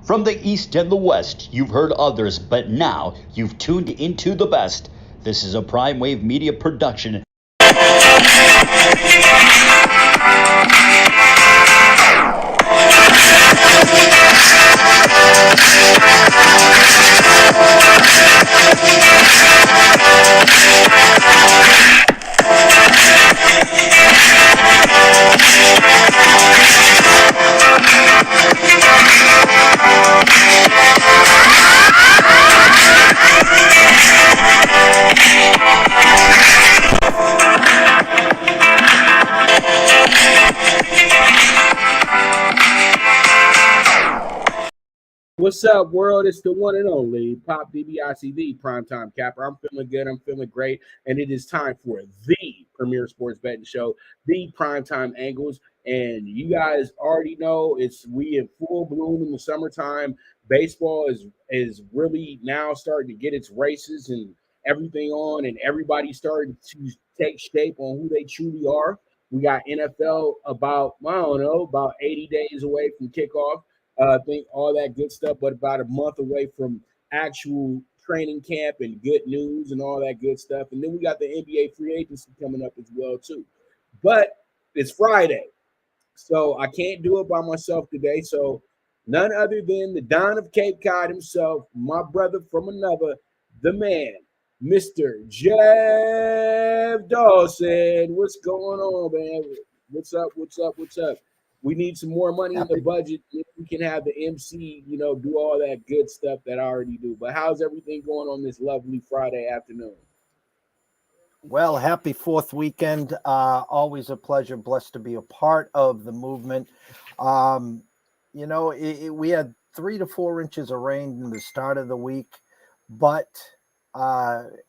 From the East and the West, you've heard others, but now you've tuned into the best. This is a Prime Wave Media production. What's up, world? It's the one and only Pop DBIC, the Primetime Capper. I'm feeling good. I'm feeling great. And it is time for the premier sports betting show, the PrimeTimeAngles. And you guys already know we in full bloom in the summertime. Baseball is really now starting to get its races and everything on, and everybody's starting to take shape on who they truly are. We got NFL about 80 days away from kickoff. I think all that good stuff, but about a month away from actual training camp and good news and all that good stuff. And then we got the NBA free agency coming up as well, too. But it's Friday, so I can't do it by myself today. So none other than the Don of Cape Cod himself, my brother from another, the man, Mr. Jeff Dawson. What's going on, man? What's up? We need some more money in the budget. If we can have the MC, do all that good stuff that I already do. But how's everything going on this lovely Friday afternoon? Well, happy fourth weekend. Always a pleasure. Blessed to be a part of the movement. We had 3 to 4 inches of rain in the start of the week, but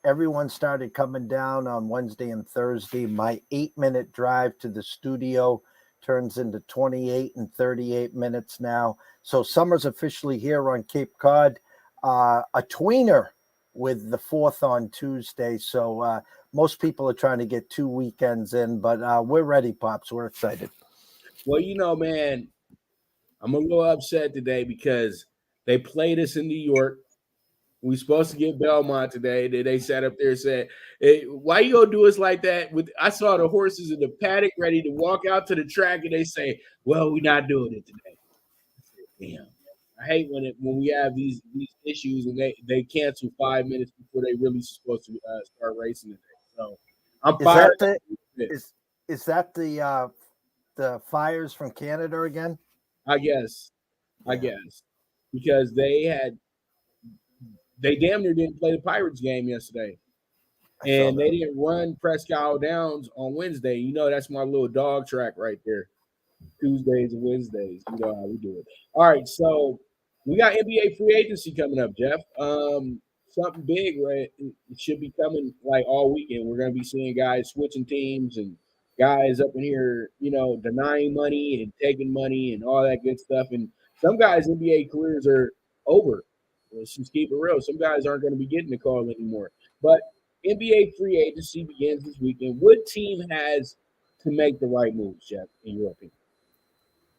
everyone started coming down on Wednesday and Thursday. My 8-minute drive to the studio turns into 28 and 38 minutes now. So summer's officially here on Cape Cod. A tweener with the 4th on Tuesday. So most people are trying to get 2 weekends in, but we're ready, Pops. We're excited. Well, man, I'm a little upset today because they played us in New York. We're supposed to get Belmont today. They sat up there and said, hey, why you gonna do us like that? I saw the horses in the paddock ready to walk out to the track, and they say, well, we're not doing it today. Damn. I hate when we have these issues and they cancel 5 minutes before they really supposed to start racing today. So I'm fired. Is that the fires from Canada again? I guess. Because they damn near didn't play the Pirates game yesterday. And they didn't run Presque Downs on Wednesday. That's my little dog track right there. Tuesdays and Wednesdays. You know how we do it. All right, so we got NBA free agency coming up, Jeff. Something big, right? It should be coming like all weekend. We're going to be seeing guys switching teams and guys up in here, denying money and taking money and all that good stuff. And some guys' NBA careers are over. Let's just keep it real. Some guys aren't going to be getting the call anymore. But NBA free agency begins this weekend. What team has to make the right moves, Jeff, in your opinion?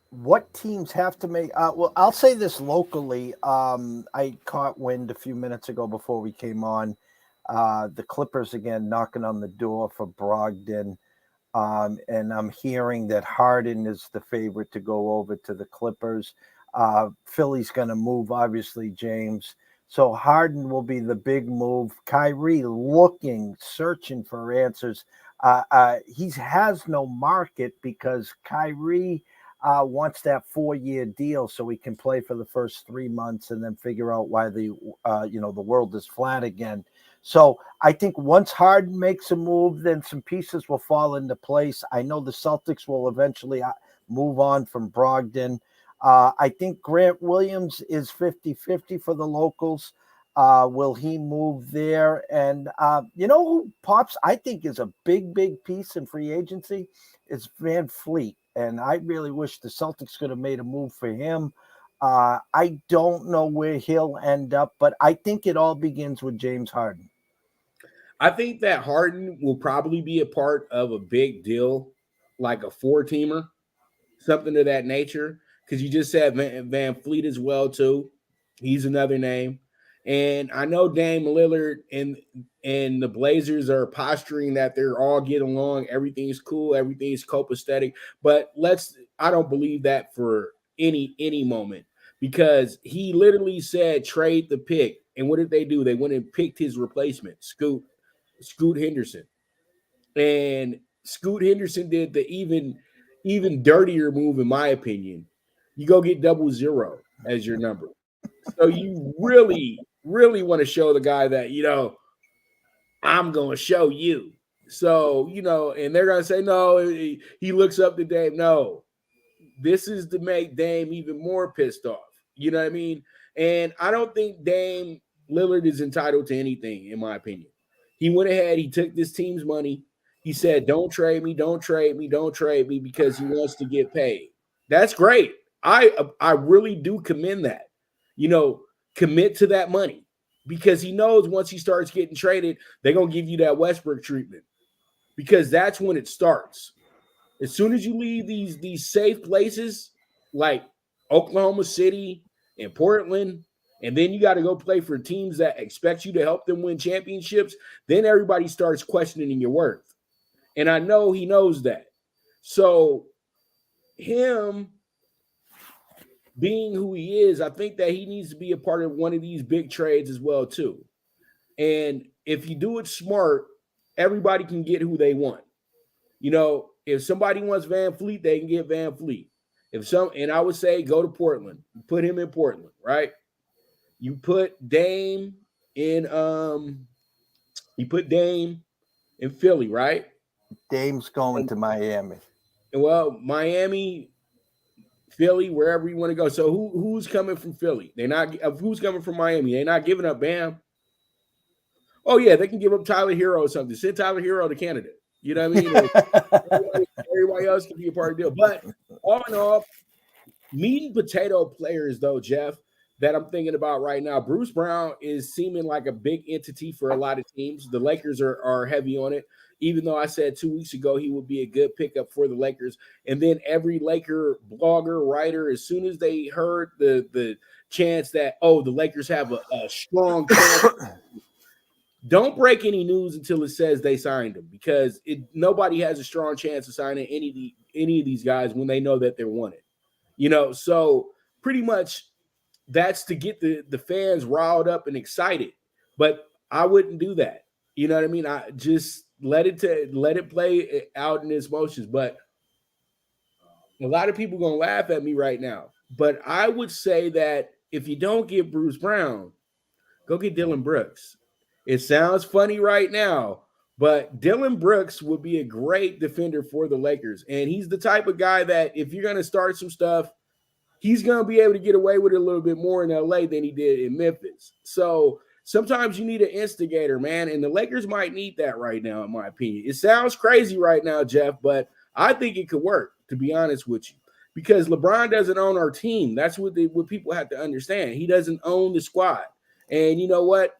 What teams have to make well, I'll say this locally. I caught wind a few minutes ago before we came on. The Clippers again knocking on the door for Brogdon. And I'm hearing that Harden is the favorite to go over to the Clippers. Philly's going to move, obviously, James. So Harden will be the big move. Kyrie searching for answers. He has no market because Kyrie wants that 4-year deal so he can play for the first 3 months and then figure out why the world is flat again. So I think once Harden makes a move, then some pieces will fall into place. I know the Celtics will eventually move on from Brogdon. I think Grant Williams is 50-50 for the locals. Will he move there? And who Pops I think is a big piece in free agency is Van Fleet. And I really wish the Celtics could have made a move for him. I don't know where he'll end up, but I think it all begins with James Harden. I think that Harden will probably be a part of a big deal, like a 4-teamer, something of that nature. because you just said Van Fleet as well too. He's another name. And I know Dame Lillard and the Blazers are posturing that they're all getting along. Everything's cool. Everything's copacetic. But I don't believe that for any moment, because he literally said trade the pick. And what did they do? They went and picked his replacement, Scoot Henderson. And Scoot Henderson did the even dirtier move, in my opinion. You go get 00 as your number. So you really, really want to show the guy that, I'm going to show you. So, and they're going to say, no, he looks up to Dame. No, this is to make Dame even more pissed off. You know what I mean? And I don't think Dame Lillard is entitled to anything, in my opinion. He went ahead. He took this team's money. He said, don't trade me, don't trade me, don't trade me, because he wants to get paid. That's great. I really do commend that. Commit to that money, because he knows once he starts getting traded, they're going to give you that Westbrook treatment, because that's when it starts. As soon as you leave these safe places like Oklahoma City and Portland, and then you got to go play for teams that expect you to help them win championships, then everybody starts questioning your worth. And I know he knows that. So him being who he is, I think that he needs to be a part of one of these big trades as well too. And if you do it smart, everybody can get who they want. If somebody wants Van Fleet, they can get Van Fleet. And I would say go to Portland, put him in Portland, right? You put Dame in Philly, right? Dame's going to Miami. Well, Miami, Philly, wherever you want to go. So who's coming from Philly? Who's coming from Miami? They're not giving up Bam. Oh yeah, they can give up Tyler Hero or something. Send Tyler Hero to Canada. You know what I mean? Everybody else can be a part of the deal. But all in all, meat and potato players though, Jeff, that I'm thinking about right now. Bruce Brown is seeming like a big entity for a lot of teams. The Lakers are heavy on it. Even though I said 2 weeks ago he would be a good pickup for the Lakers. And then every Laker blogger, writer, as soon as they heard the chance that, the Lakers have a strong chance, don't break any news until it says they signed him, because nobody has a strong chance of signing any of these guys when they know that they're wanted. So pretty much that's to get the fans riled up and excited. But I wouldn't do that. You know what I mean? I just let it play out in its motions. But a lot of people gonna laugh at me right now. But I would say that if you don't get Bruce Brown, go get Dylan Brooks. It sounds funny right now, but Dylan Brooks would be a great defender for the Lakers. And he's the type of guy that if you're gonna start some stuff, he's gonna be able to get away with it a little bit more in LA than he did in Memphis. So sometimes you need an instigator, man, and the Lakers might need that right now, in my opinion. It sounds crazy right now, Jeff, but I think it could work, to be honest with you, because LeBron doesn't own our team. That's what people have to understand. He doesn't own the squad. And you know what?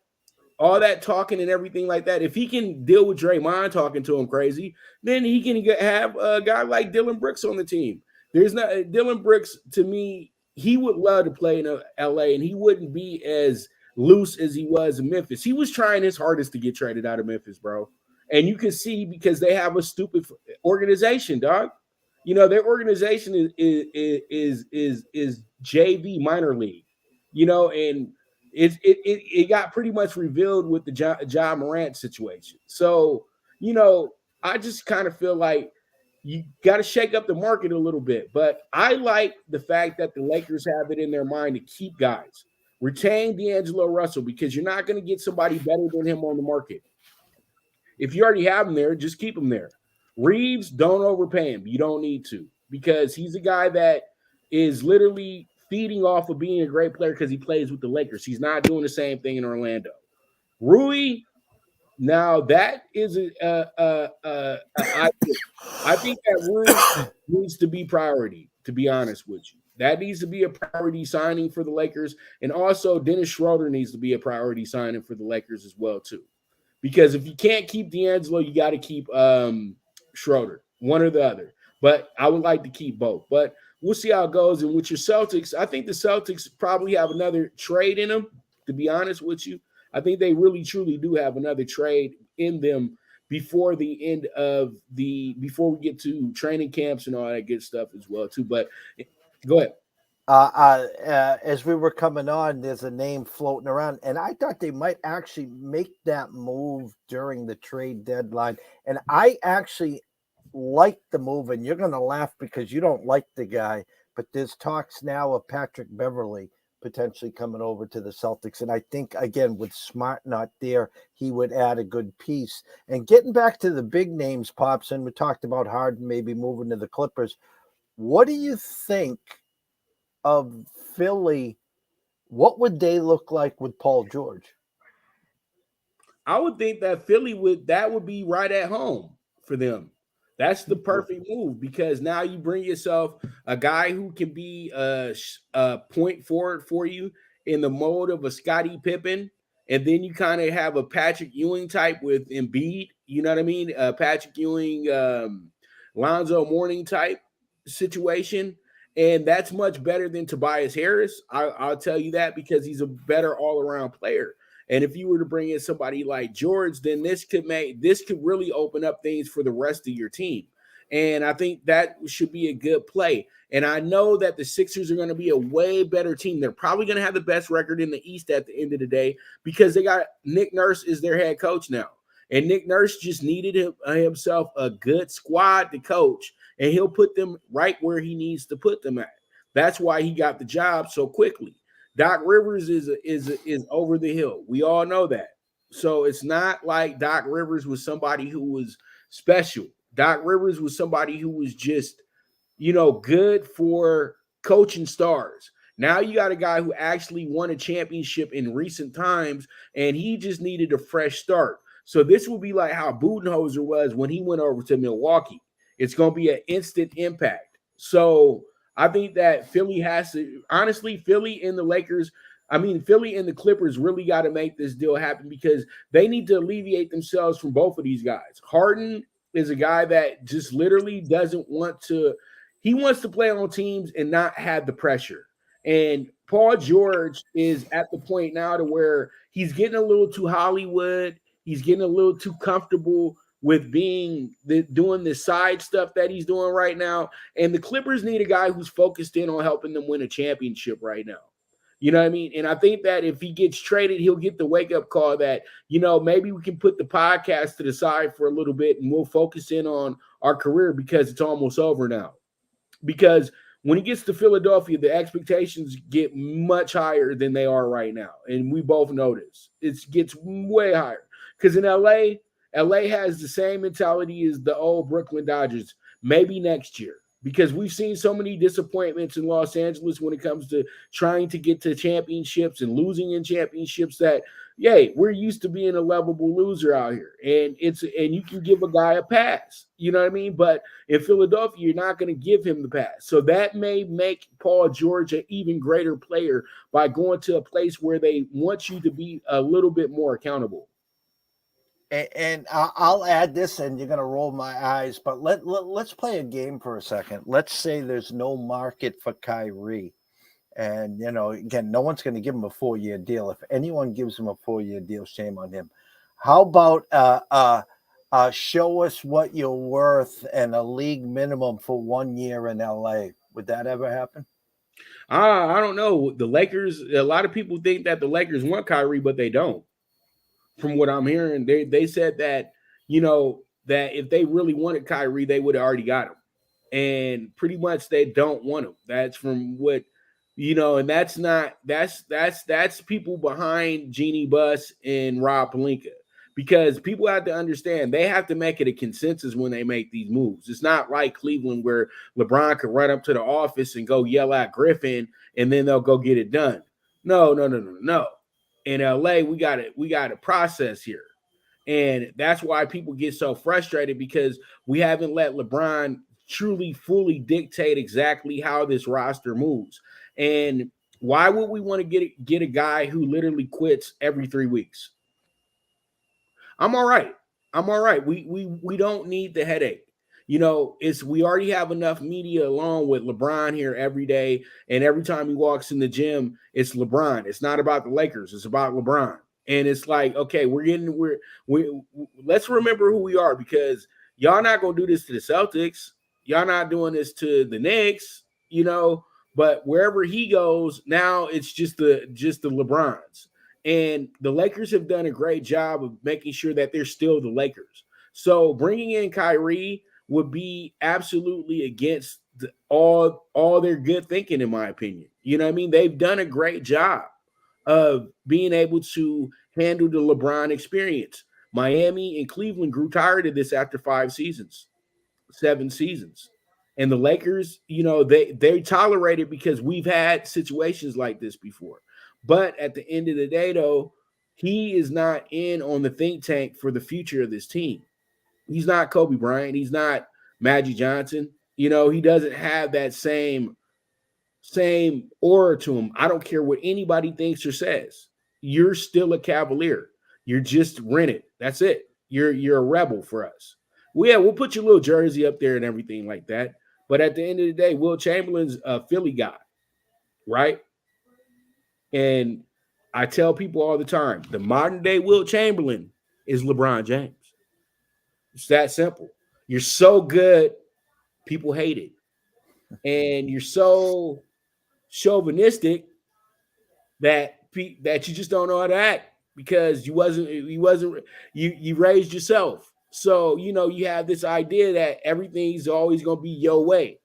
All that talking and everything like that, if he can deal with Draymond talking to him crazy, then he can have a guy like Dylan Brooks on the team. Dylan Brooks, to me, he would love to play in LA, and he wouldn't be as loose as he was in Memphis. He was trying his hardest to get traded out of Memphis, bro. And you can see, because they have a stupid organization, dog. Their organization is JV minor league, and it got pretty much revealed with the Ja Morant situation. So, I just kind of feel like you got to shake up the market a little bit. But I like the fact that the Lakers have it in their mind to keep guys. Retain D'Angelo Russell, because you're not going to get somebody better than him on the market. If you already have him there, just keep him there. Reeves, don't overpay him. You don't need to, because he's a guy that is literally feeding off of being a great player because he plays with the Lakers. He's not doing the same thing in Orlando. Rui, now that is I think that Rui needs to be priority, to be honest with you. That needs to be a priority signing for the Lakers. And also Dennis Schroeder needs to be a priority signing for the Lakers as well, too. Because if you can't keep D'Angelo, you got to keep Schroeder, one or the other. But I would like to keep both. But we'll see how it goes. And with your Celtics, I think the Celtics probably have another trade in them, to be honest with you. I think they really, truly do have another trade in them before the end of before we get to training camps and all that good stuff as well, too. But go ahead. As we were coming on, there's a name floating around, and I thought they might actually make that move during the trade deadline. And I actually like the move, and you're going to laugh because you don't like the guy, but there's talks now of Patrick Beverley potentially coming over to the Celtics. And I think, again, with Smart not there, he would add a good piece. And getting back to the big names, Pops, and we talked about Harden maybe moving to the Clippers. What do you think of Philly? What would they look like with Paul George? I would think that Philly would be right at home for them. That's the perfect move because now you bring yourself a guy who can be a point forward for you in the mode of a Scottie Pippen, and then you kind of have a Patrick Ewing type with Embiid. You know what I mean? Patrick Ewing, Lonzo Mourning type situation. And that's much better than Tobias Harris. I'll tell you that because he's a better all-around player. And if you were to bring in somebody like George, then this could really open up things for the rest of your team. And I think that should be a good play. And I know that the Sixers are going to be a way better team. They're probably going to have the best record in the East at the end of the day because they got Nick Nurse is their head coach now. And Nick Nurse just needed himself a good squad to coach, and he'll put them right where he needs to put them at. That's why he got the job so quickly. Doc Rivers is over the hill. We all know that. So it's not like Doc Rivers was somebody who was special. Doc Rivers was somebody who was just, good for coaching stars. Now you got a guy who actually won a championship in recent times, and he just needed a fresh start. So this will be like how Budenholzer was when he went over to Milwaukee. It's going to be an instant impact. So I think that Philly has to, honestly, Philly and the Clippers really got to make this deal happen because they need to alleviate themselves from both of these guys. Harden is a guy that just literally doesn't want to, he wants to play on teams and not have the pressure. And Paul George is at the point now to where he's getting a little too Hollywood. He's getting a little too comfortable with doing the side stuff that he's doing right now. And the Clippers need a guy who's focused in on helping them win a championship right now. You know what I mean? And I think that if he gets traded, he'll get the wake-up call that, maybe we can put the podcast to the side for a little bit and we'll focus in on our career because it's almost over now. Because when he gets to Philadelphia, the expectations get much higher than they are right now. And we both know this. It gets way higher. Because in LA has the same mentality as the old Brooklyn Dodgers, maybe next year, because we've seen so many disappointments in Los Angeles when it comes to trying to get to championships and losing in championships that, we're used to being a lovable loser out here. And you can give a guy a pass, you know what I mean? But in Philadelphia, you're not going to give him the pass. So that may make Paul George an even greater player by going to a place where they want you to be a little bit more accountable. And I'll add this, and you're going to roll my eyes, but let's play a game for a second. Let's say there's no market for Kyrie. And, again, no one's going to give him a 4-year deal. If anyone gives him a 4-year deal, shame on him. How about show us what you're worth and a league minimum for 1 year in LA? Would that ever happen? I don't know. The Lakers, a lot of people think that the Lakers want Kyrie, but they don't. From what I'm hearing, they said that, that if they really wanted Kyrie, they would have already got him. And pretty much they don't want him. That's from what, and that's people behind Jeannie Buss and Rob Pelinka. Because people have to understand they have to make it a consensus when they make these moves. It's not like Cleveland where LeBron could run up to the office and go yell at Griffin and then they'll go get it done. No. In LA, we got a process here. And that's why people get so frustrated because we haven't let LeBron truly fully dictate exactly how this roster moves. And why would we want to get a guy who literally quits every 3 weeks? I'm all right. We don't need the headache. we already have enough media along with LeBron here every day, and every time he walks in the gym, it's LeBron. It's not about the Lakers, it's about LeBron. And it's like, okay, let's remember who we are, because y'all not gonna do this to the Celtics. Y'all not doing this to the Knicks, but wherever he goes, now it's just the LeBrons. And the Lakers have done a great job of making sure that they're still the Lakers. So bringing in Kyrie would be absolutely against all their good thinking, in my opinion. You know what I mean? They've done a great job of being able to handle the LeBron experience. Miami and Cleveland grew tired of this after 7 seasons. And the Lakers, they tolerate it because we've had situations like this before. But at the end of the day, though, he is not in on the think tank for the future of this team. He's not Kobe Bryant. He's not Magic Johnson. He doesn't have that same aura to him. I don't care what anybody thinks or says. You're still a Cavalier. You're just rented. That's it. You're a rebel for us. Well, yeah, we'll put your little jersey up there and everything like that. But at the end of the day, Will Chamberlain's a Philly guy, right? And I tell people all the time, the modern day Will Chamberlain is LeBron James. It's that simple. You're so good, people hate it. And you're so chauvinistic that you just don't know how to act, because you raised yourself. So, you have this idea that everything's always going to be your way.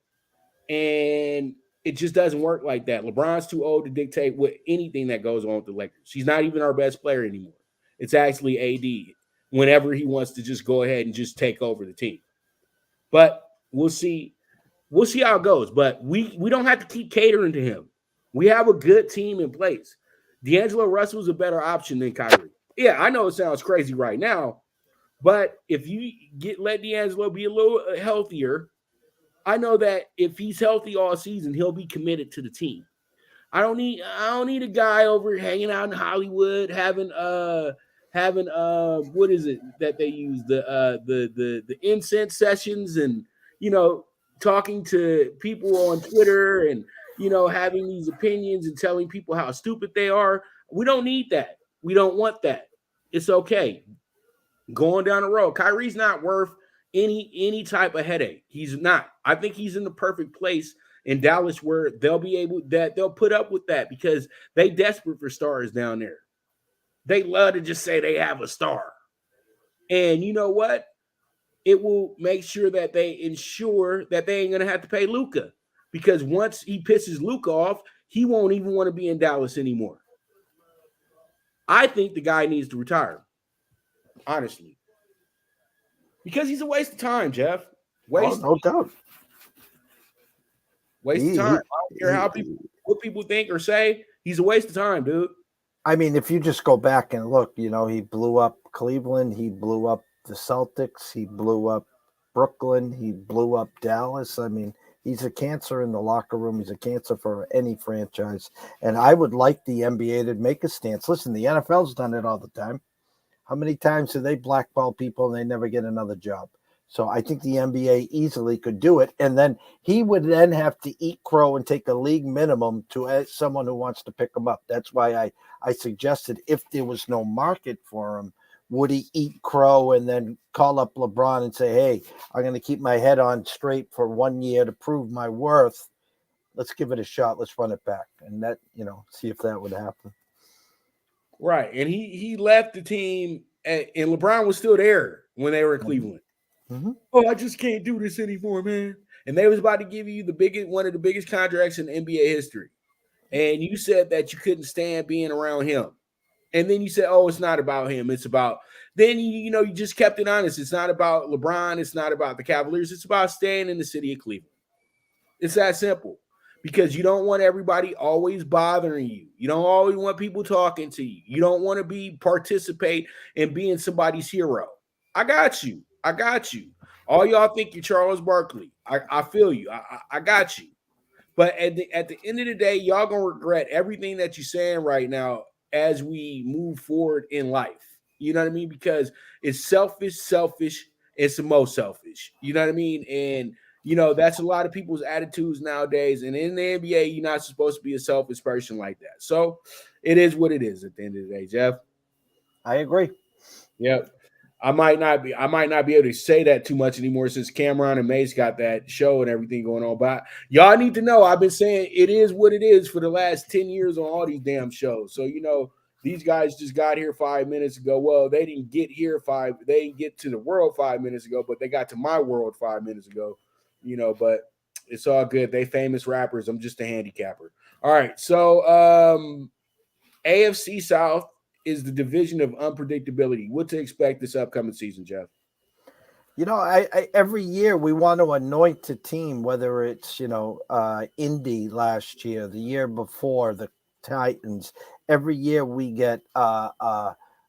And it just doesn't work like that. LeBron's too old to dictate anything that goes on with the Lakers. He's not even our best player anymore. It's actually AD whenever he wants to just go ahead and just take over the team. But we'll see. We'll see how it goes. But we don't have to keep catering to him. We have a good team in place. D'Angelo Russell's a better option than Kyrie. Yeah, I know it sounds crazy right now, but if you let D'Angelo be a little healthier, I know that if he's healthy all season, he'll be committed to the team. I don't need a guy over hanging out in Hollywood having what is it that they use, the incense sessions, and talking to people on Twitter, and having these opinions and telling people how stupid they are. We don't need that. We don't want that. It's okay. Going down the road, Kyrie's not worth any type of headache. He's not. I think he's in the perfect place in Dallas where they'll put up with that, because they desperate for stars down there. They love to just say they have a star. And you know what? It will make sure that they ensure that they ain't going to have to pay Luka, because once he pisses Luka off, he won't even want to be in Dallas anymore. I think the guy needs to retire, honestly, because he's a waste of time, Jeff. No doubt. Waste of time. I don't care what people think or say. He's a waste of time, dude. I mean, if you just go back and look, he blew up Cleveland, he blew up the Celtics, he blew up Brooklyn, he blew up Dallas. I mean, he's a cancer in the locker room. He's a cancer for any franchise. And I would like the NBA to make a stance. Listen, the NFL's done it all the time. How many times do they blackball people and they never get another job? So I think the NBA easily could do it. And then he would then have to eat crow and take a league minimum to someone who wants to pick him up. That's why I suggested, if there was no market for him, would he eat crow and then call up LeBron and say, hey, I'm going to keep my head on straight for 1 year to prove my worth. Let's give it a shot. Let's run it back. And that, see if that would happen. Right. And he left the team, and LeBron was still there when they were in Cleveland. Mm-hmm. Oh, I just can't do this anymore, man. And they was about to give you one of the biggest contracts in NBA history. And you said that you couldn't stand being around him. And then you said, oh, it's not about him. It's about, then, you just kept it honest. It's not about LeBron. It's not about the Cavaliers. It's about staying in the city of Cleveland. It's that simple, because you don't want everybody always bothering you. You don't always want people talking to you. You don't want to participate in being somebody's hero. I got you. All y'all think you're Charles Barkley. I feel you. I got you. But at the end of the day, y'all going to regret everything that you're saying right now as we move forward in life. You know what I mean? Because it's selfish, it's the most selfish. You know what I mean? And that's a lot of people's attitudes nowadays. And in the NBA, you're not supposed to be a selfish person like that. So it is what it is at the end of the day, Jeff. I agree. Yep. I might not be able to say that too much anymore since Cameron and Mace got that show and everything going on. But y'all need to know I've been saying it is what it is for the last 10 years on all these damn shows. So these guys just got here 5 minutes ago. Well, they didn't get to the world 5 minutes ago, but they got to my world 5 minutes ago. But it's all good. They famous rappers. I'm just a handicapper. All right. So AFC South is the division of unpredictability. What to expect this upcoming season, Jeff? I every year we want to anoint a team, whether it's Indy last year, the year before the Titans. Every year we get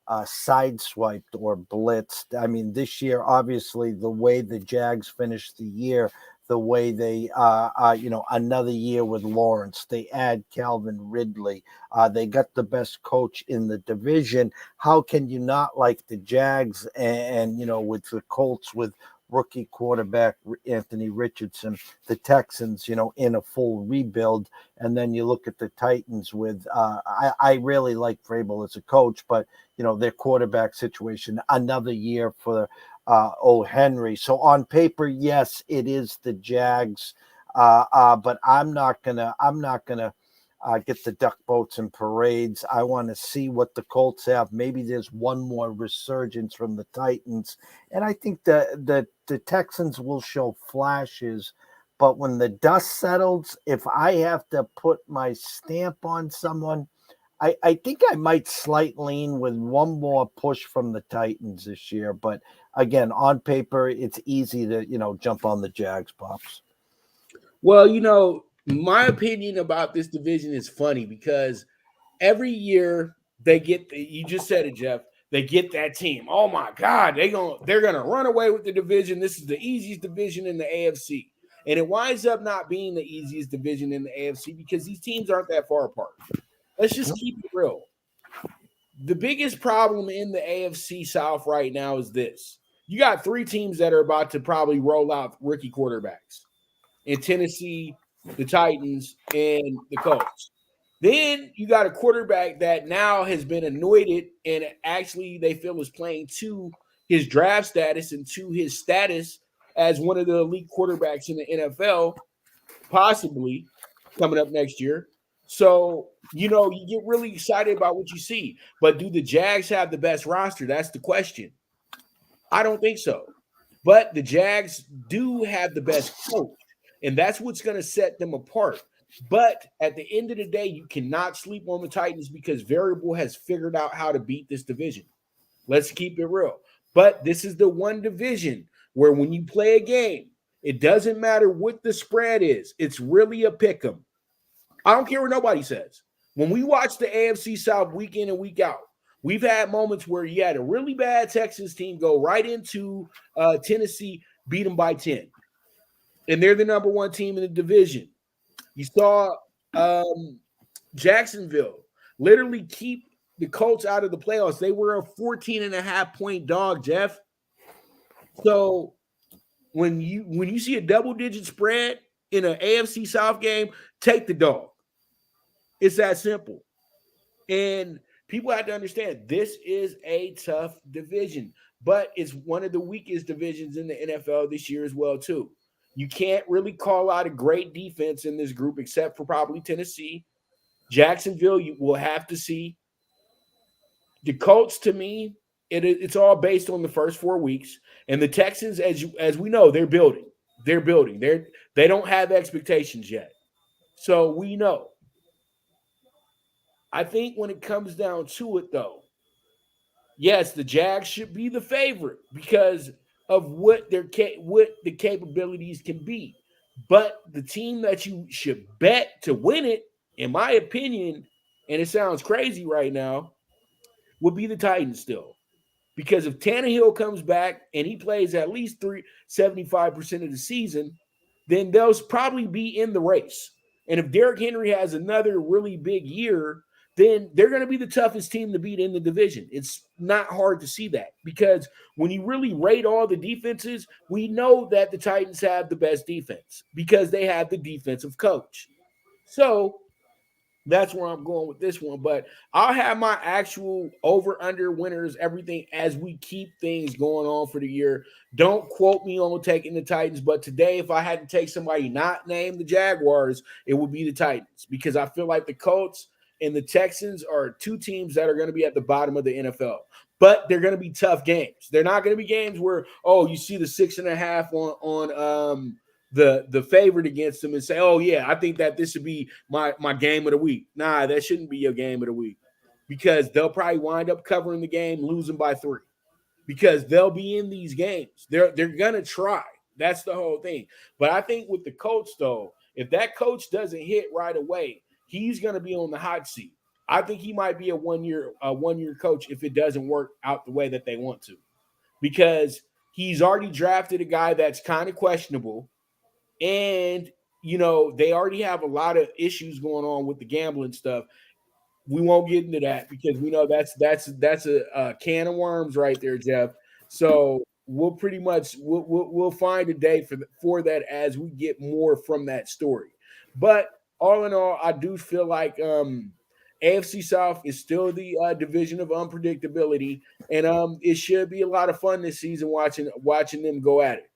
sideswiped or blitzed. I mean, this year, obviously, the way the Jags finished the year, the way they, another year with Lawrence, they add Calvin Ridley. They got the best coach in the division. How can you not like the Jags and with the Colts with rookie quarterback Anthony Richardson, the Texans, in a full rebuild, and then you look at the Titans with I really like Vrabel as a coach, but their quarterback situation, another year for Henry. So on paper, yes, it is the Jags, but I'm not gonna get the duck boats and parades. I want to see what the Colts have. Maybe there's one more resurgence from the Titans, and I think the Texans will show flashes. But when the dust settles, if I have to put my stamp on someone, I think I might slight lean with one more push from the Titans this year. But again, on paper, it's easy to jump on the Jags, Pops. Well, my opinion about this division is funny because every year they get you just said it, Jeff. They get that team. Oh my God, they're gonna run away with the division. This is the easiest division in the AFC. And it winds up not being the easiest division in the AFC because these teams aren't that far apart. Let's just keep it real. The biggest problem in the AFC South right now is this. You got three teams that are about to probably roll out rookie quarterbacks in Tennessee, the Titans, and the Colts. Then you got a quarterback that now has been anointed and actually they feel is playing to his draft status and to his status as one of the elite quarterbacks in the NFL, possibly coming up next year. So, you get really excited about what you see. But do the Jags have the best roster? That's the question. I don't think so. But the Jags do have the best coach, and that's what's going to set them apart. But at the end of the day, you cannot sleep on the Titans because Variable has figured out how to beat this division. Let's keep it real. But this is the one division where when you play a game, it doesn't matter what the spread is. It's really a pick 'em. I don't care what nobody says. When we watch the AFC South week in and week out, we've had moments where you had a really bad Texas team go right into Tennessee, beat them by 10. And they're the number one team in the division. You saw Jacksonville literally keep the Colts out of the playoffs. They were a 14.5-point dog, Jeff. So when you see a double-digit spread in an AFC South game, take the dog. It's that simple. And people have to understand this is a tough division, but it's one of the weakest divisions in the NFL this year as well, too. You can't really call out a great defense in this group except for probably Tennessee. Jacksonville, you will have to see. The Colts, to me, it's all based on the first 4 weeks. And the Texans, as we know, they're building. They're building. They don't have expectations yet. So we know. I think when it comes down to it, though, yes, the Jags should be the favorite because of what the capabilities can be. But the team that you should bet to win it, in my opinion, and it sounds crazy right now, would be the Titans still. Because if Tannehill comes back and he plays at least 75% of the season, then they'll probably be in the race. And if Derrick Henry has another really big year, then they're going to be the toughest team to beat in the division. It's not hard to see that, because when you really rate all the defenses, we know that the Titans have the best defense because they have the defensive coach. So that's where I'm going with this one. But I'll have my actual over-under winners, everything, as we keep things going on for the year. Don't quote me on taking the Titans, but today, if I had to take somebody not named the Jaguars, it would be the Titans, because I feel like the Colts and the Texans are two teams that are going to be at the bottom of the NFL. But they're going to be tough games. They're not going to be games where, you see the 6.5 on the favorite against them and say, oh, yeah, I think that this should be my game of the week. Nah, that shouldn't be your game of the week, because they'll probably wind up covering the game, losing by 3, because they'll be in these games. They're going to try. That's the whole thing. But I think with the coach, though, if that coach doesn't hit right away, he's going to be on the hot seat. I think he might be a one-year coach if it doesn't work out the way that they want to, because he's already drafted a guy that's kind of questionable. And, they already have a lot of issues going on with the gambling stuff. We won't get into that, because we know that's a can of worms right there, Jeff. So we'll pretty much we'll find a day for that as we get more from that story. But all in all, I do feel like AFC South is still the division of unpredictability, and it should be a lot of fun this season watching them go at it.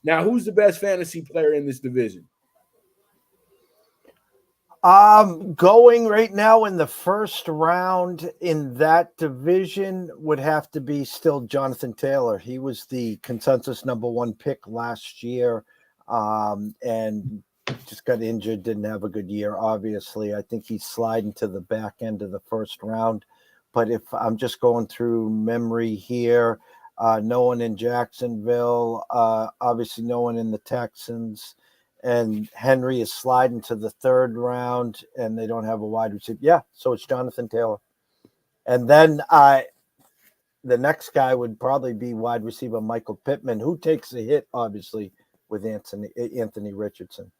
Now, who's the best fantasy player in this division? Going right now in the first round in that division would have to be still Jonathan Taylor. He was the consensus #1 pick last year, and just got injured, didn't have a good year, obviously. I think he's sliding to the back end of the first round. But if I'm just going through memory here, no one in Jacksonville, obviously no one in the Texans, and Henry is sliding to the third round, and they don't have a wide receiver. Yeah, so it's Jonathan Taylor. And then the next guy would probably be wide receiver Michael Pittman, who takes a hit, obviously, with Anthony Richardson.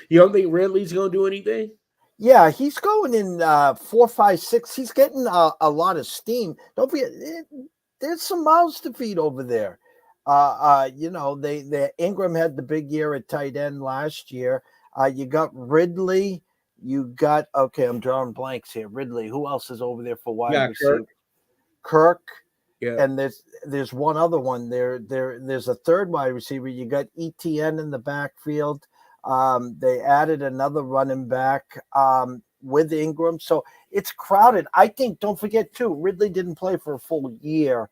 You don't think Ridley's going to do anything? Yeah, he's going in 4, 5, 6. He's getting a lot of steam. Don't forget, there's some mouths to feed over there. They Ingram had the big year at tight end last year. You got Ridley. You got, I'm drawing blanks here. Ridley. Who else is over there for wide receiver? Kirk. Yeah. And there's one other one. There's a third wide receiver. You got ETN in the backfield. They added another running back with Ingram. So it's crowded. I think, don't forget, too, Ridley didn't play for a full year.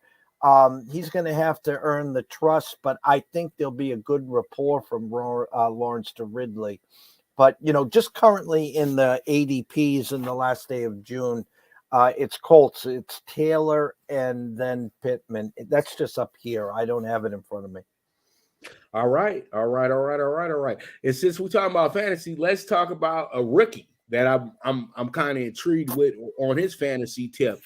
He's going to have to earn the trust, but I think there'll be a good rapport from Lawrence to Ridley. But, just currently in the ADPs in the last day of June, it's Colts, it's Taylor, and then Pittman. That's just up here. I don't have it in front of me. All right. And since we're talking about fantasy, let's talk about a rookie that I'm kind of intrigued with on his fantasy tip.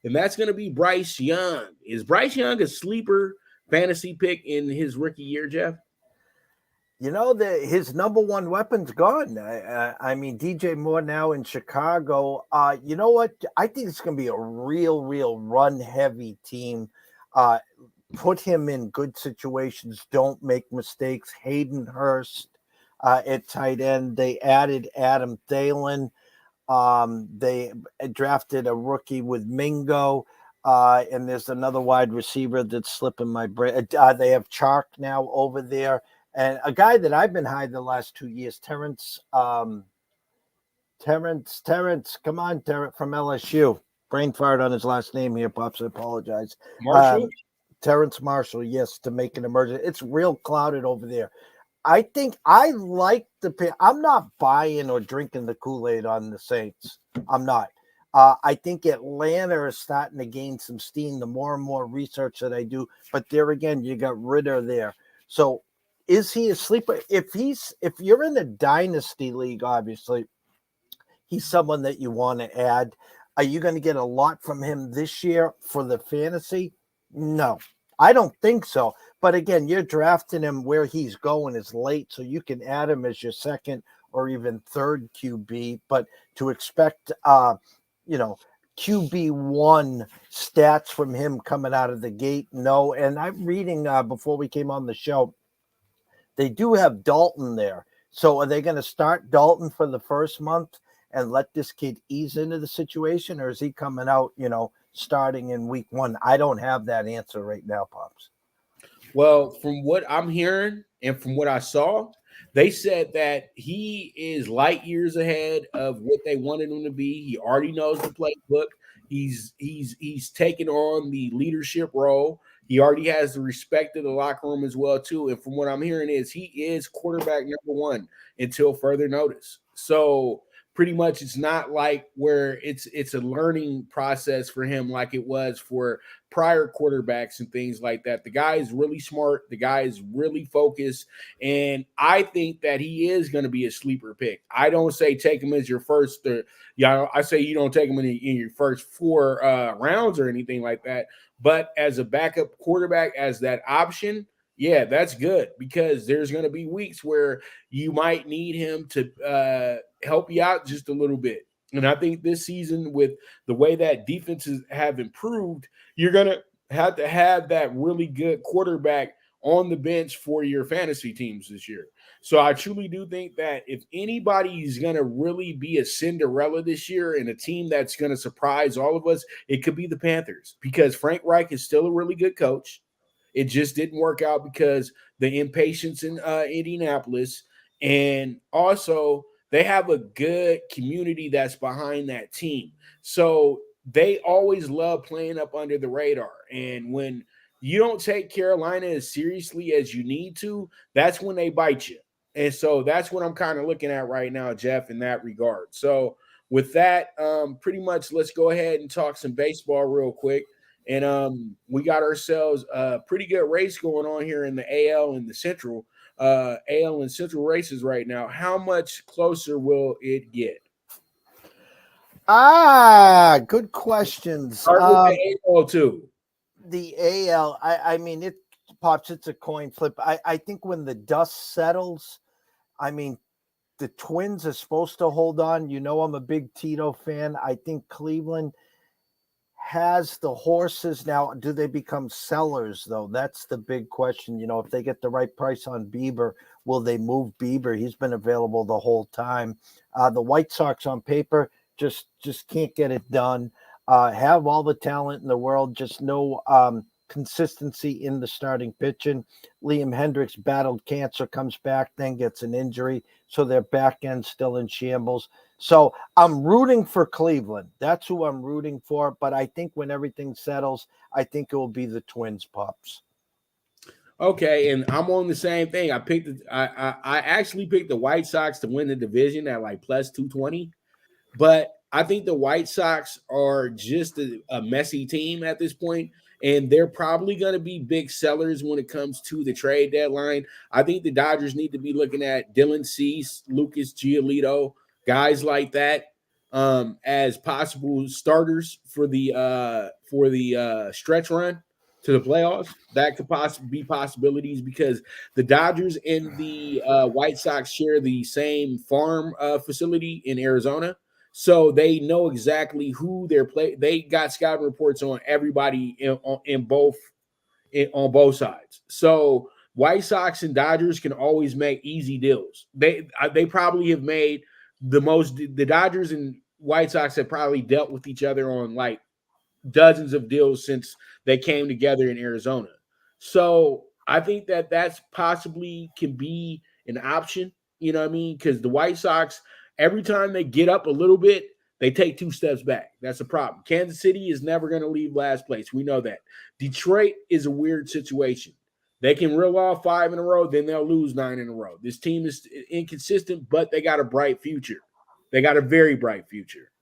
And that's going to be Bryce Young. Is Bryce Young a sleeper fantasy pick in his rookie year, Jeff? His #1 weapon's gone. I mean, DJ Moore now in Chicago. You know what? I think it's going to be a real run-heavy team. Put him in good situations. Don't make mistakes. Hayden Hurst at tight end. They added Adam Thielen. They drafted a rookie with Mingo, and there's another wide receiver that's slipping my brain. They have Chark now over there, and a guy that I've been high the last 2 years, Terrence. Come on, Terrence from LSU. Brain fart on his last name here, Pops. I apologize. Marshall? Terrence Marshall, yes, to make an emergence. It's real clouded over there. I think I like the pick. I'm not buying or drinking the Kool-Aid on the Saints. I'm not. I think Atlanta is starting to gain some steam the more and more research that I do. But there again, you got Ritter there. So is he a sleeper? If you're in a dynasty league, obviously, he's someone that you want to add. Are you going to get a lot from him this year for the fantasy? No, I don't think so. But again, you're drafting him where he's going is late, so you can add him as your second or even third QB. But to expect, QB1 stats from him coming out of the gate. No. And I'm reading before we came on the show, they do have Dalton there. So are they going to start Dalton for the first month and let this kid ease into the situation, or is he coming out, starting in week 1? I don't have that answer right now, Pops. Well, from what I'm hearing and from what I saw, they said that he is light years ahead of what they wanted him to be. He already knows the playbook. He's taken on the leadership role. He already has the respect of the locker room as well, too. And from what I'm hearing is he is quarterback number 1 until further notice. So pretty much it's not like where it's a learning process for him like it was for prior quarterbacks and things like that. The guy is really smart. The guy is really focused. And I think that he is going to be a sleeper pick. I don't say take him as your first, I say you don't take him in your first 4 rounds or anything like that. But as a backup quarterback, as that option, yeah, that's good, because there's going to be weeks where you might need him to help you out just a little bit. And I think this season, with the way that defenses have improved, you're going to have that really good quarterback on the bench for your fantasy teams this year. So I truly do think that if anybody is going to really be a Cinderella this year and a team that's going to surprise all of us, it could be the Panthers, because Frank Reich is still a really good coach. It just didn't work out because the impatience in Indianapolis, and also they have a good community that's behind that team. So they always love playing up under the radar. And when you don't take Carolina as seriously as you need to, that's when they bite you. And so that's what I'm kind of looking at right now, Jeff, in that regard. So with that, pretty much let's go ahead and talk some baseball real quick. And we got ourselves a pretty good race going on here in the AL and the Central. AL and Central races right now. How much closer will it get? Good questions. Start with the AL too. The AL, I mean, it Pops, it's a coin flip. I think when the dust settles, I mean, the Twins are supposed to hold on. I'm a big Tito fan. I think Cleveland has the horses now. Do they become sellers, though? That's the big question. If they get the right price on Bieber, will they move Bieber? He's been available the whole time. The White Sox on paper just can't get it done. Have all the talent in the world, just no consistency in the starting pitching. Liam Hendricks battled cancer, comes back, then gets an injury, so their back end's still in shambles. So I'm rooting for Cleveland. That's who I'm rooting for. But I think when everything settles, I think it will be the Twins, Pops. Okay, and I'm on the same thing. I actually picked the White Sox to win the division at like plus 220. But I think the White Sox are just a messy team at this point, and they're probably going to be big sellers when it comes to the trade deadline. I think the Dodgers need to be looking at Dylan Cease, Lucas Giolito, guys like that as possible starters for the stretch run to the playoffs. That could possibly be possibilities, because the Dodgers and the White Sox share the same farm facility in Arizona. So they know exactly who they're playing. They got scouting reports on everybody on both sides. So White Sox and Dodgers can always make easy deals. They probably have made the most. The Dodgers and White Sox have probably dealt with each other on like dozens of deals since they came together in Arizona. So I think that that's possibly can be an option. You know what I mean? Because the White Sox, every time they get up a little bit, they take 2 steps back. That's a problem. Kansas City is never going to leave last place. We know that. Detroit is a weird situation. They can reel off 5 in a row, then they'll lose 9 in a row. This team is inconsistent, but they got a bright future. They got a very bright future.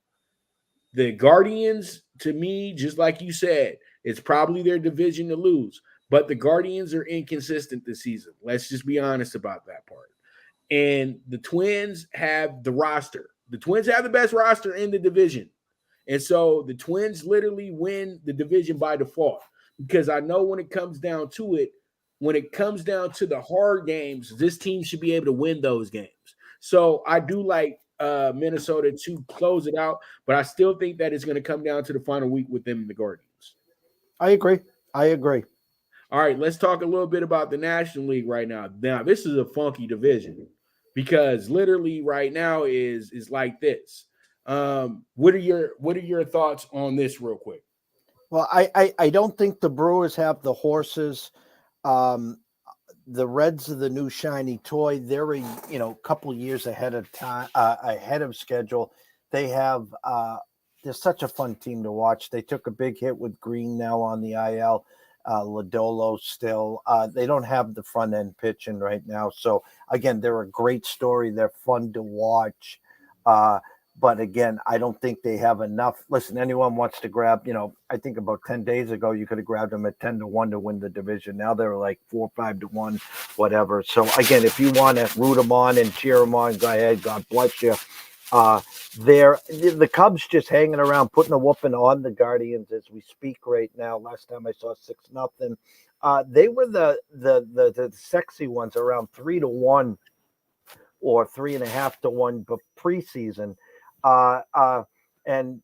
The Guardians, to me, just like you said, it's probably their division to lose. But the Guardians are inconsistent this season. Let's just be honest about that part. And the Twins have the roster. The Twins have the best roster in the division. And so the Twins literally win the division by default, because I know when it comes down to it, when it comes down to the hard games, this team should be able to win those games. So I do like Minnesota to close it out, but I still think that it's going to come down to the final week with them and the Guardians. I agree. All right, let's talk a little bit about the National League right now. Now, this is a funky division because literally right now is like this. What are your thoughts on this real quick? Well, I don't think the Brewers have the horses. The Reds are the new shiny toy. They're a couple years ahead of time, ahead of schedule. They have they're such a fun team to watch. They took a big hit with Green now on the IL. Lodolo still. They don't have the front end pitching right now. So again, they're a great story. They're fun to watch. But again, I don't think they have enough. Listen, anyone wants to grab, I think about 10 days ago, you could have grabbed them at 10-1 to win the division. Now they're like 4-5-1, whatever. So again, if you want to root them on and cheer them on, go ahead. God bless you. The Cubs just hanging around, putting a whooping on the Guardians as we speak right now. Last time I saw 6-0. They were the sexy ones around 3-1 or 3.5-1, but preseason. And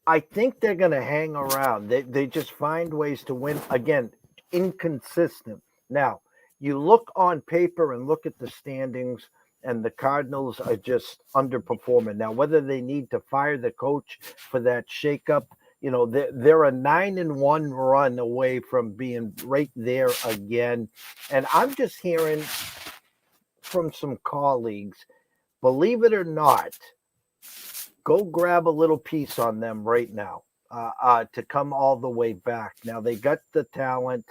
I think they're going to hang around. They just find ways to win. Again, inconsistent. Now, you look on paper and look at the standings, and the Cardinals are just underperforming. Now, whether they need to fire the coach for that shakeup, they're a 9-1 run away from being right there again. And I'm just hearing from some colleagues, believe it or not, go grab a little piece on them right now to come all the way back. Now, they got the talent.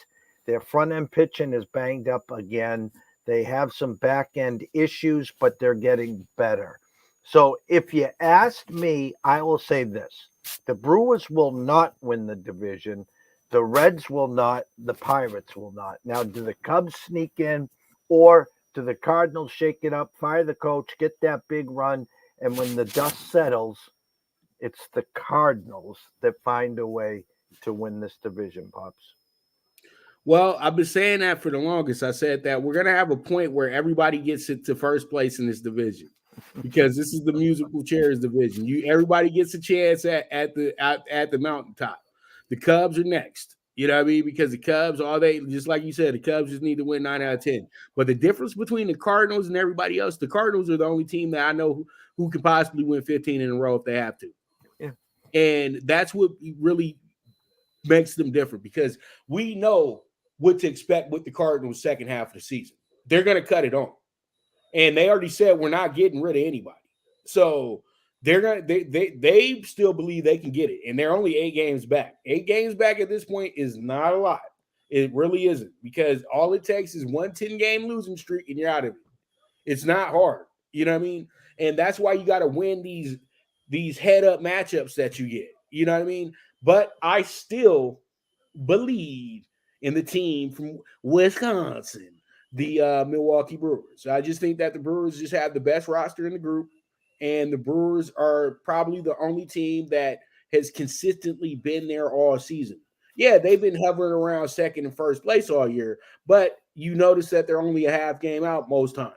Their front-end pitching is banged up again. They have some back-end issues, but they're getting better. So if you asked me, I will say this. The Brewers will not win the division. The Reds will not. The Pirates will not. Now, do the Cubs sneak in, or do the Cardinals shake it up, fire the coach, get that big run, and when the dust settles, it's the Cardinals that find a way to win this division, Pops? Well, I've been saying that for the longest. I said that we're going to have a point where everybody gets it to first place in this division because this is the musical chairs division. Everybody gets a chance at the mountaintop. The Cubs are next. You know what I mean? Because the Cubs, just like you said, the Cubs just need to win 9 out of 10. But the difference between the Cardinals and everybody else, the Cardinals are the only team that I know who can possibly win 15 in a row if they have to. Yeah. And that's what really makes them different because we know what to expect with the Cardinals second half of the season. They're going to cut it on. And they already said we're not getting rid of anybody. So they still believe they can get it. And they're only 8 games back. 8 games back at this point is not a lot. It really isn't because all it takes is one 10-game losing streak and you're out of it. It's not hard. You know what I mean? And that's why you got to win these head-up matchups that you get. You know what I mean? But I still believe in the team from Wisconsin, the Milwaukee Brewers. I just think that the Brewers just have the best roster in the group, and the Brewers are probably the only team that has consistently been there all season. Yeah, they've been hovering around second and first place all year, but you notice that they're only a half game out most times,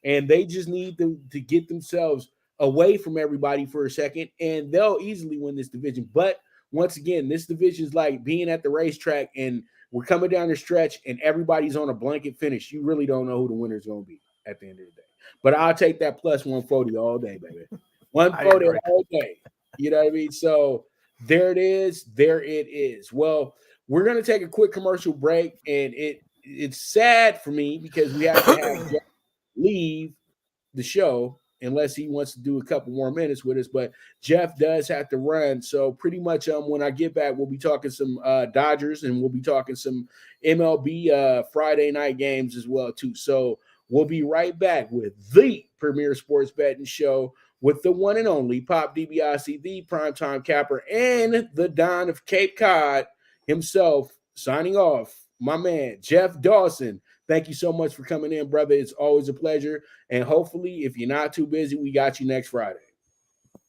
and they just need to get themselves away from everybody for a second, and they'll easily win this division. But once again, this division is like being at the racetrack and we're coming down the stretch and everybody's on a blanket finish. You really don't know who the winner's going to be at the end of the day. But I'll take that plus 140 all day, baby. 140 all day. You know what I mean? So there it is. There it is. Well, we're going to take a quick commercial break, and it's sad for me because we have to have Jeff leave the show unless he wants to do a couple more minutes with us. But Jeff does have to run. So pretty much when I get back, we'll be talking some Dodgers and we'll be talking some MLB Friday night games as well, too. So we'll be right back with the premier sports betting show with the one and only Pop DiBiase, the primetime capper, and the Don of Cape Cod himself signing off. My man, Jeff Dawson. Thank you so much for coming in, brother. It's always a pleasure. And hopefully, if you're not too busy, we got you next Friday.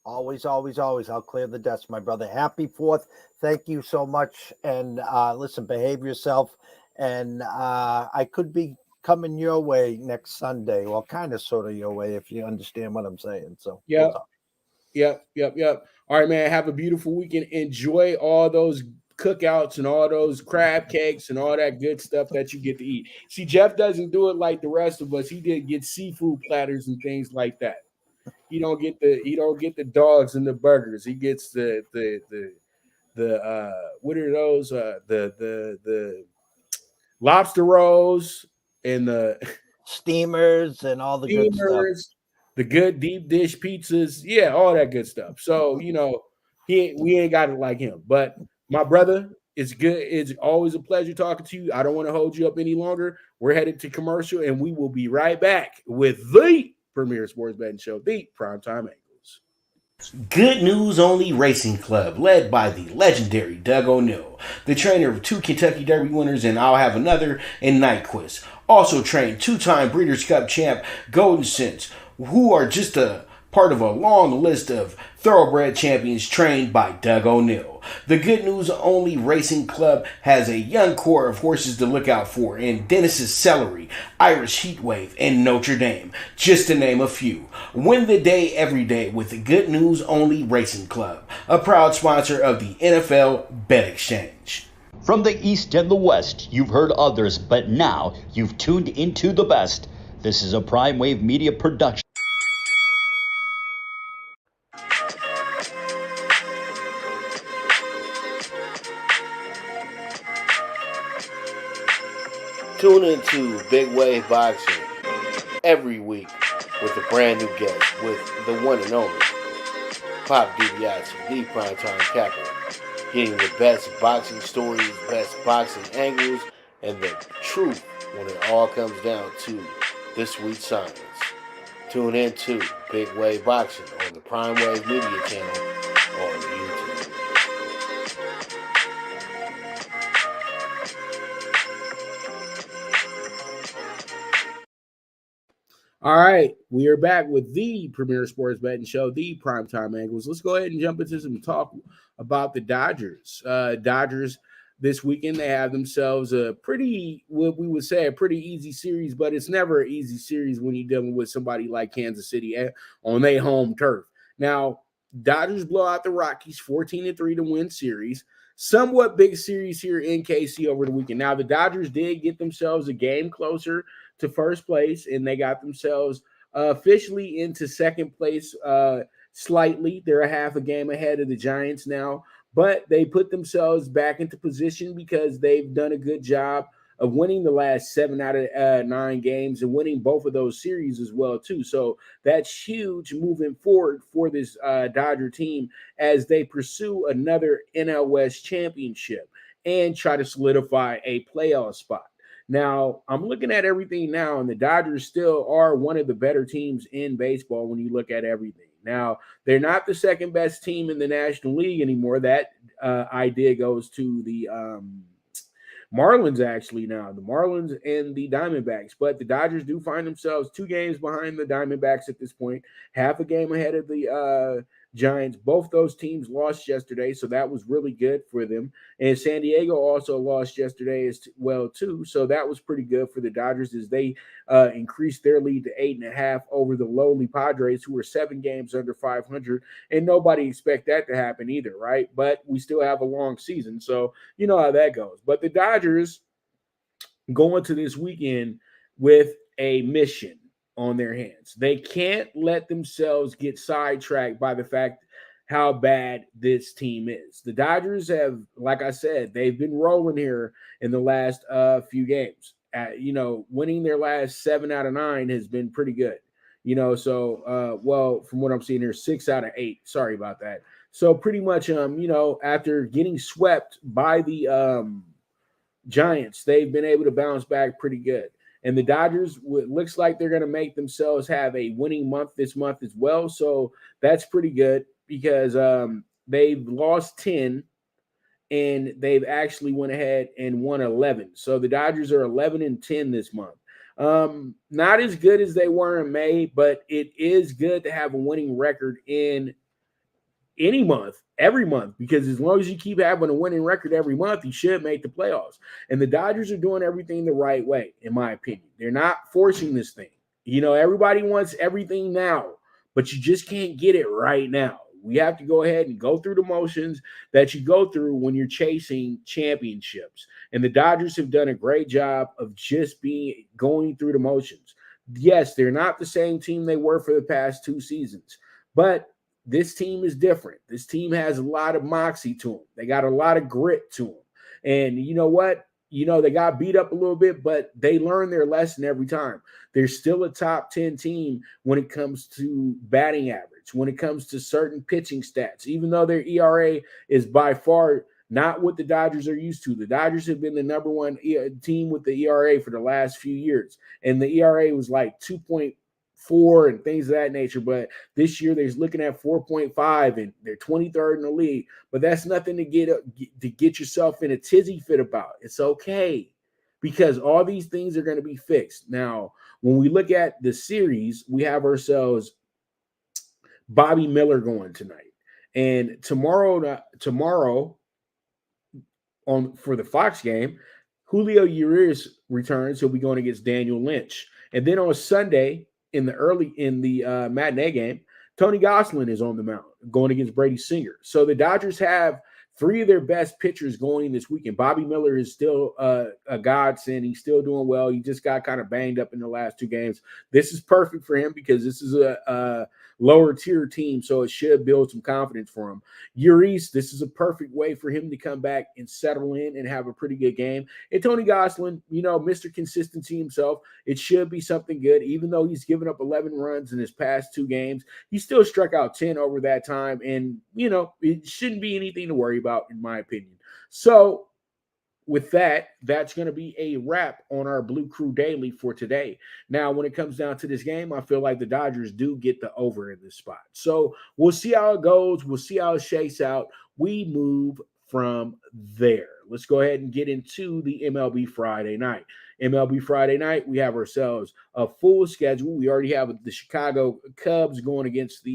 Always, always, always. I'll clear the desk, my brother. Happy 4th. Thank you so much. And listen, behave yourself. And I could be coming your way next Sunday. Well, kind of, sort of your way, if you understand what I'm saying. So, Yep. Yep. All right, man. Have a beautiful weekend. Enjoy all those cookouts and all those crab cakes and all that good stuff that you get to eat. See, Jeff doesn't do it like the rest of us. He did get seafood platters and things like that. He don't get the dogs and the burgers. He gets the what are those? The lobster rolls and the steamers and all the good stuff. The good deep dish pizzas, yeah, all that good stuff. So we ain't got it like him. But my brother, it's good. It's always a pleasure talking to you. I don't want to hold you up any longer. We're headed to commercial, and we will be right back with the premier sports betting show, the Primetime Angles. Good News Only Racing Club, led by the legendary Doug O'Neill, the trainer of 2 Kentucky Derby winners and I'll Have Another and Nyquist. Also trained 2-time Breeders' Cup champ Golden Sense, who are just a part of a long list of thoroughbred champions trained by Doug O'Neill. The Good News Only Racing Club has a young core of horses to look out for in Dennis's Celery, Irish Heatwave, and Notre Dame, just to name a few. Win the day every day with the Good News Only Racing Club, a proud sponsor of the NFL Bet Exchange. From the East and the West, you've heard others, but now you've tuned into the best. This is a Prime Wave Media production. Tune into Big Wave Boxing every week with a brand new guest with the one and only Pop DiBiase, the primetime capper, getting the best boxing stories, best boxing angles, and the truth when it all comes down to the sweet science. Tune in to Big Wave Boxing on the Prime Wave Media channel on YouTube. All right, we are back with the premier sports betting show, the Primetime Angles. Let's go ahead and jump into some talk about the Dodgers. Dodgers this weekend, they have themselves a pretty, what we would say, a pretty easy series, but it's never an easy series when you're dealing with somebody like Kansas City on their home turf. Now, Dodgers blow out the Rockies 14-3 to win series. Somewhat big series here in KC over the weekend. Now, the Dodgers did get themselves a game closer to first place, and they got themselves officially into second place slightly. They're a half a game ahead of the Giants now, but they put themselves back into position because they've done a good job of winning the last 7 out of 9 games and winning both of those series as well, too. So that's huge moving forward for this Dodger team as they pursue another NL West championship and try to solidify a playoff spot. Now, I'm looking at everything now, and the Dodgers still are one of the better teams in baseball when you look at everything. Now, they're not the second best team in the National League anymore. That idea goes to the Marlins, actually, now. The Marlins and the Diamondbacks. But the Dodgers do find themselves 2 games behind the Diamondbacks at this point, half a game ahead of the Giants. Both those teams lost yesterday, so that was really good for them. And San Diego also lost yesterday as well, too. So that was pretty good for the Dodgers as they increased their lead to 8.5 over the lowly Padres, who were 7 games under 500. And nobody expect that to happen either, right? But we still have a long season, so you know how that goes. But the Dodgers going to this weekend with a mission on their hands. They can't let themselves get sidetracked by the fact how bad this team is. The Dodgers have, like I said, they've been rolling here in the last few games. Winning their last 7 out of 9 has been pretty good. From what I'm seeing here, 6 out of 8. Sorry about that. So pretty much, after getting swept by the Giants, they've been able to bounce back pretty good. And the Dodgers, it looks like they're going to make themselves have a winning month this month as well. So that's pretty good because they've lost 10 and they've actually went ahead and won 11. So the Dodgers are 11-10 this month. Not as good as they were in May, but it is good to have a winning record in any month, every month, because as long as you keep having a winning record every month, you should make the playoffs. And the Dodgers are doing everything the right way, in my opinion. They're not forcing this thing. Everybody wants everything now, but you just can't get it right now. We have to go ahead and go through the motions that you go through when you're chasing championships. And the Dodgers have done a great job of just going through the motions. Yes, they're not the same team they were for the past 2 seasons, but this team is different. This team has a lot of moxie to them. They got a lot of grit to them. And you know what? They got beat up a little bit, but they learn their lesson every time. They're still a top 10 team when it comes to batting average, when it comes to certain pitching stats, even though their ERA is by far not what the Dodgers are used to. The Dodgers have been the number one team with the ERA for the last few years, and the ERA was like 2.4 and things of that nature. But this year they're looking at 4.5, and they're 23rd in the league. But that's nothing to get yourself in a tizzy fit about. It's okay, because all these things are going to be fixed. Now, when we look at the series, we have ourselves Bobby Miller going tonight, and tomorrow for the Fox game, Julio Urias returns. He'll be going against Daniel Lynch. And then on Sunday, in the matinee game, Tony Gosselin is on the mound going against Brady Singer. So the Dodgers have 3 of their best pitchers going this weekend. Bobby Miller is still a godsend. He's still doing well. He just got kind of banged up in the last 2 games. This is perfect for him because this is a lower tier team, so it should build some confidence for him. Urias, this is a perfect way for him to come back and settle in and have a pretty good game. And Tony Gosselin, Mr. Consistency himself, it should be something good. Even though he's given up 11 runs in his past 2 games, he still struck out 10 over that time. And, it shouldn't be anything to worry about, in my opinion. So, with that, that's going to be a wrap on our Blue Crew Daily for today. Now, when it comes down to this game, I feel like the Dodgers do get the over in this spot. So we'll see how it goes. We'll see how it shakes out. We move from there. Let's go ahead and get into the MLB Friday Night. MLB Friday Night, we have ourselves a full schedule. We already have the Chicago Cubs going against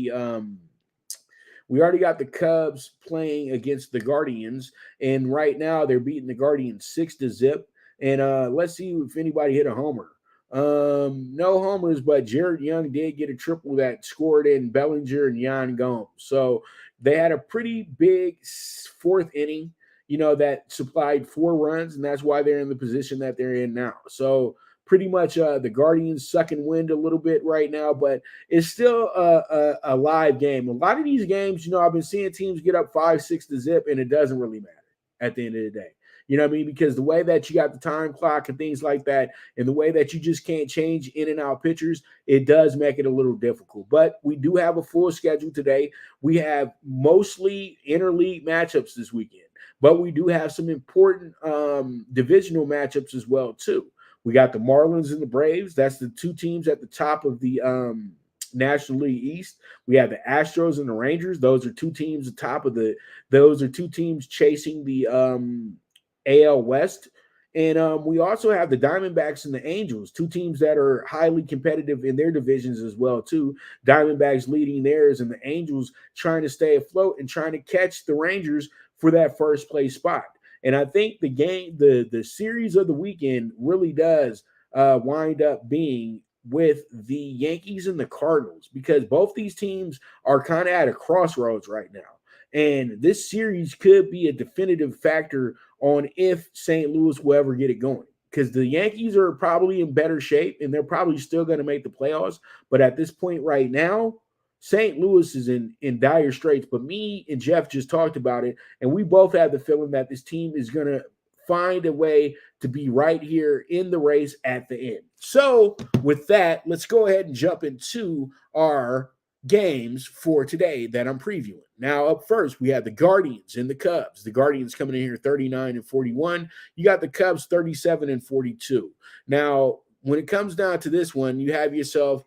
we already got the Cubs playing against the Guardians, and right now they're beating the Guardians 6-0. And let's see if anybody hit a homer. No homers, but Jared Young did get a triple that scored in Bellinger and Yan Gomes. So they had a pretty big 4th inning, that supplied 4 runs, and that's why they're in the position that they're in now. So pretty much the Guardians sucking wind a little bit right now, but it's still a live game. A lot of these games, I've been seeing teams get up 5-6, and it doesn't really matter at the end of the day. You know what I mean? Because the way that you got the time clock and things like that, and the way that you just can't change in and out pitchers, it does make it a little difficult. But we do have a full schedule today. We have mostly interleague matchups this weekend, but we do have some important divisional matchups as well, too. We got the Marlins and the Braves. That's the 2 teams at the top of the National League East. We have the Astros and the Rangers. Those are 2 teams at the top of those are 2 teams chasing the AL West. And we also have the Diamondbacks and the Angels, 2 teams that are highly competitive in their divisions as well, too. Diamondbacks leading theirs, and the Angels trying to stay afloat and trying to catch the Rangers for that first place spot. And I think the series of the weekend really does wind up being with the Yankees and the Cardinals, because both these teams are kind of at a crossroads right now. And this series could be a definitive factor on if St. Louis will ever get it going, because the Yankees are probably in better shape and they're probably still going to make the playoffs. But at this point right now, St. Louis is in dire straits. But me and Jeff just talked about it, and we both have the feeling that this team is going to find a way to be right here in the race at the end. So with that, let's go ahead and jump into our games for today that I'm previewing. Now, up first, we have the Guardians and the Cubs. The Guardians coming in here 39-41. You got the Cubs 37-42. Now, when it comes down to this one, you have yourself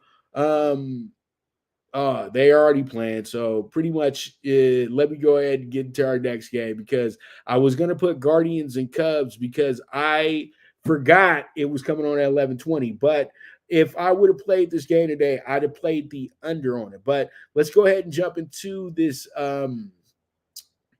they already playing. So pretty much let me go ahead and get into our next game, because I was going to put Guardians and Cubs because I forgot it was coming on at 11:20. But if I would have played this game today, I'd have played the under on it. But let's go ahead and jump into this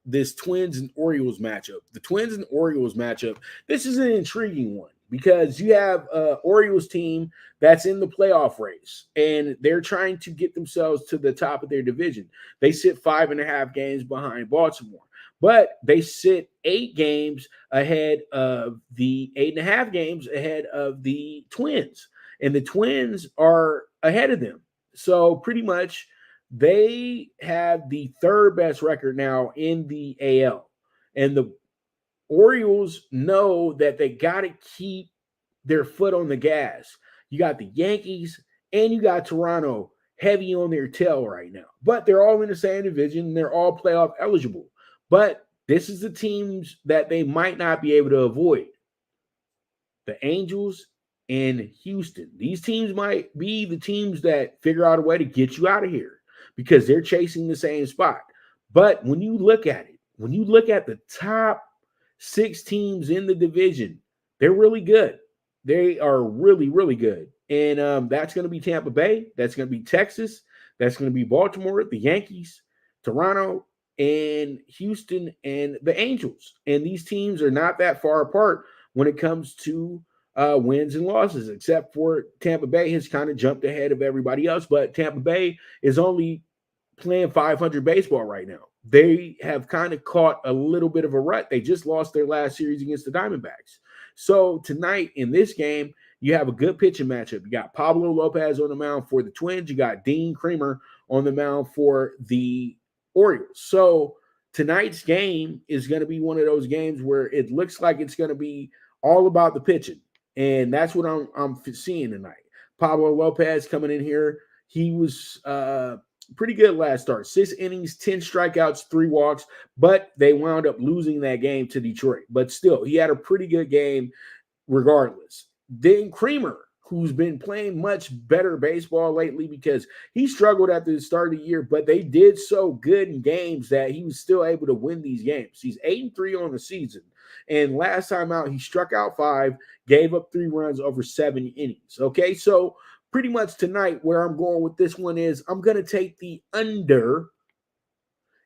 this Twins and Orioles matchup. The Twins and Orioles matchup, this is an intriguing one because you have an Orioles team that's in the playoff race, and they're trying to get themselves to the top of their division. They sit 5.5 games behind Baltimore, but they sit 8 games ahead of the 8.5 games ahead of the Twins, and the Twins are ahead of them. So pretty much they have the 3rd best record now in the AL. And the Orioles know that they got to keep their foot on the gas. You got the Yankees and you got Toronto heavy on their tail right now. But they're all in the same division. They're all playoff eligible. But this is the teams that they might not be able to avoid. The Angels and Houston. These teams might be the teams that figure out a way to get you out of here, because they're chasing the same spot. But when you look at it, when you look at the top 6 teams in the division, they're really good. They are really, really good. And that's going to be Tampa Bay. That's going to be Texas. That's going to be Baltimore, the Yankees, Toronto, and Houston, and the Angels. And these teams are not that far apart when it comes to wins and losses, except for Tampa Bay has kind of jumped ahead of everybody else. But Tampa Bay is only playing 500 baseball right now. They have kind of caught a little bit of a rut. They just lost their last series against the Diamondbacks. So tonight in this game, you have a good pitching matchup. You got Pablo Lopez on the mound for the Twins. You got Dean Kremer on the mound for the Orioles. So tonight's game is going to be one of those games where it looks like it's going to be all about the pitching. And that's what I'm seeing tonight. Pablo Lopez coming in here. He was pretty good last start. 6 innings, 10 strikeouts, 3 walks, but they wound up losing that game to Detroit. But still, he had a pretty good game regardless. Then Kremer, who's been playing much better baseball lately because he struggled at the start of the year, but they did so good in games that he was still able to win these games. He's 8-3 on the season. And last time out, he struck out 5, gave up 3 runs over 7 innings. Okay, so pretty much tonight where I'm going with this one is I'm going to take the under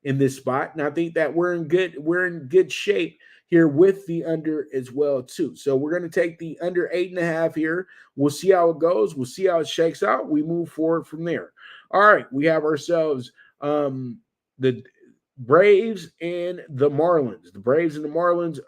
in this spot. And I think that we're in good shape here with the under as well too. So we're going to take the under 8.5 here. We'll see how it goes. We'll see how it shakes out. We move forward from there. All right, we have ourselves the Braves and the Marlins. The Braves and the Marlins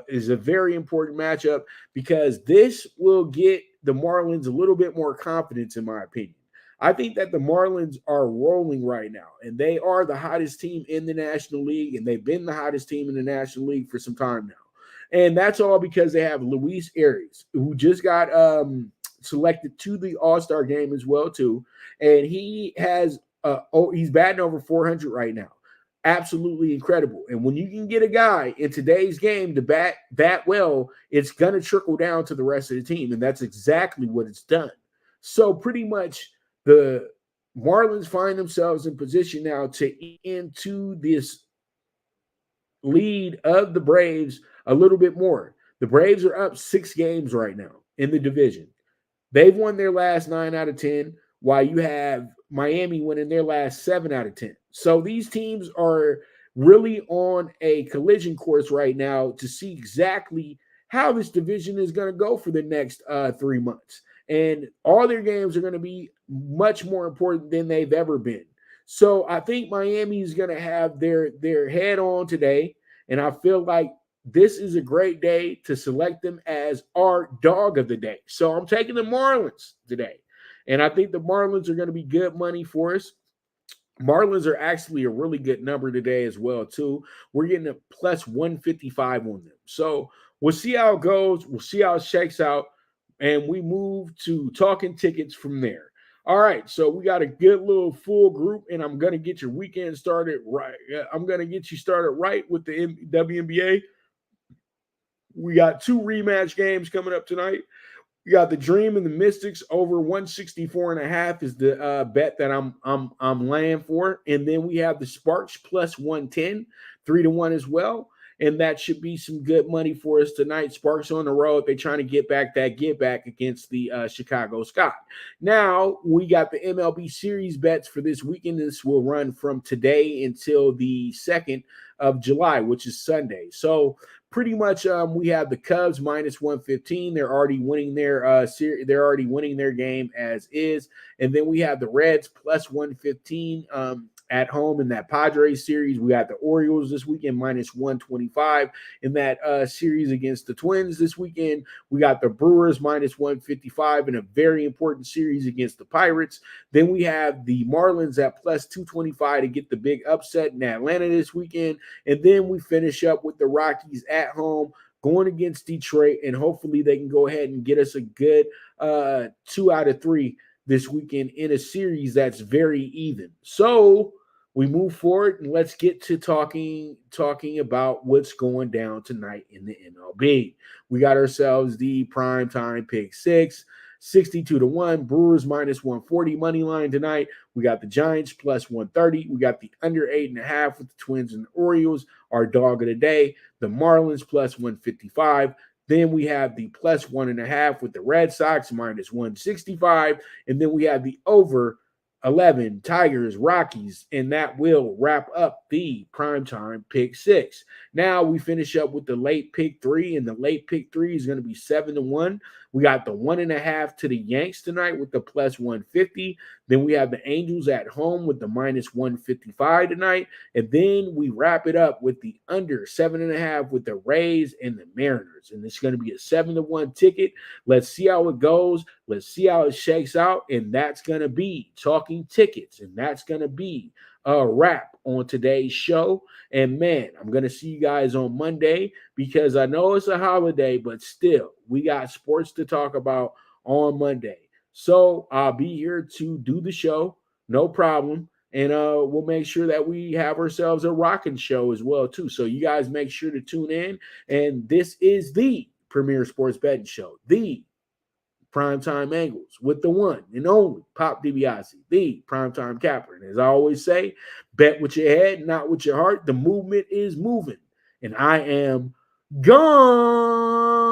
is a very important matchup because this will get the Marlins a little bit more confidence, in my opinion. I think that the Marlins are rolling right now, and they are the hottest team in the National League, and they've been the hottest team in the National League for some time now. And that's all because they have Luis Arias, who just got selected to the All-Star game as well too, and he has he's batting over 400 right now. Absolutely incredible. And when you can get a guy in today's game to bat that well, it's going to trickle down to the rest of the team. And that's exactly what it's done. So pretty much the Marlins find themselves in position now to into this lead of the Braves a little bit more. The Braves are up 6 games right now in the division. They've won their last 9 out of 10, while you have Miami winning their last 7 out of 10. So these teams are really on a collision course right now to see exactly how this division is going to go for the next 3 months. And all their games are going to be much more important than they've ever been. So I think Miami is going to have their head on today. And I feel like this is a great day to select them as our dog of the day. So I'm taking the Marlins today. And I think the Marlins are going to be good money for us. Marlins are actually a really good number today as well, too. We're getting a plus 155 on them. So we'll see how it goes. We'll see how it shakes out. And we move to talking tickets from there. All right, so we got a good little full group, and I'm going to get your weekend started right. I'm going to get you started right with the WNBA. We got 2 rematch games coming up tonight. You got the Dream and the Mystics over 164.5 is the bet that I'm laying for. And then we have the Sparks plus 110, 3-1 as well. and that should be some good money for us tonight. Sparks on the road. They're trying to get back against the Chicago Sky. Now, we got the MLB Series Bets for this weekend. This will run from today until the 2nd of July, which is Sunday. So pretty much we have the Cubs minus 115. They're already winning their game as is. And then we have the Reds plus 115 at home in that Padres series. We got the Orioles this weekend minus 125 in that series against the Twins this weekend. We got the Brewers minus 155 in a very important series against the Pirates. Then we have the Marlins at plus 225 to get the big upset in Atlanta this weekend. And then we finish up with the Rockies at home going against Detroit, and hopefully they can go ahead and get us a good 2 out of 3 this weekend in a series that's very even. So we move forward and let's get to talking about what's going down tonight in the MLB. We got ourselves the PrimeTime PK6, 62-1, Brewers minus 140 money line tonight. We got the Giants plus 130. We got the under 8.5 with the Twins and the Orioles, our dog of the day. The Marlins plus 155. Then we have the plus 1.5 with the Red Sox minus 165. And then we have the over 11 Tigers, Rockies, and that will wrap up the PrimeTime PK6. Now we finish up with the late pick 3, and the late pick 3 is going to be 7-1. We got the 1.5 to the Yanks tonight with the plus 150. Then we have the Angels at home with the minus 155 tonight. And then we wrap it up with the under 7.5 with the Rays and the Mariners. And it's going to be a 7-1 ticket. Let's see how it goes. Let's see how it shakes out. And that's going to be Talking Tickets. And that's going to be a wrap on today's show. And man, I'm going to see you guys on Monday because I know it's a holiday, but still, we got sports to talk about on Monday. So I'll be here to do the show, no problem. And we'll make sure that we have ourselves a rocking show as well, too. So you guys make sure to tune in. And this is the Premier Sports Betting Show, the Primetime Angles with the one and only Pop DiBiase, the Primetime Capper. And as I always say, bet with your head, not with your heart. The movement is moving. And I am gone.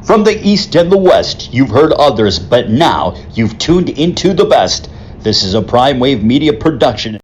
From the East and the West, you've heard others, but now you've tuned into the best. This is a Prime Wave Media production.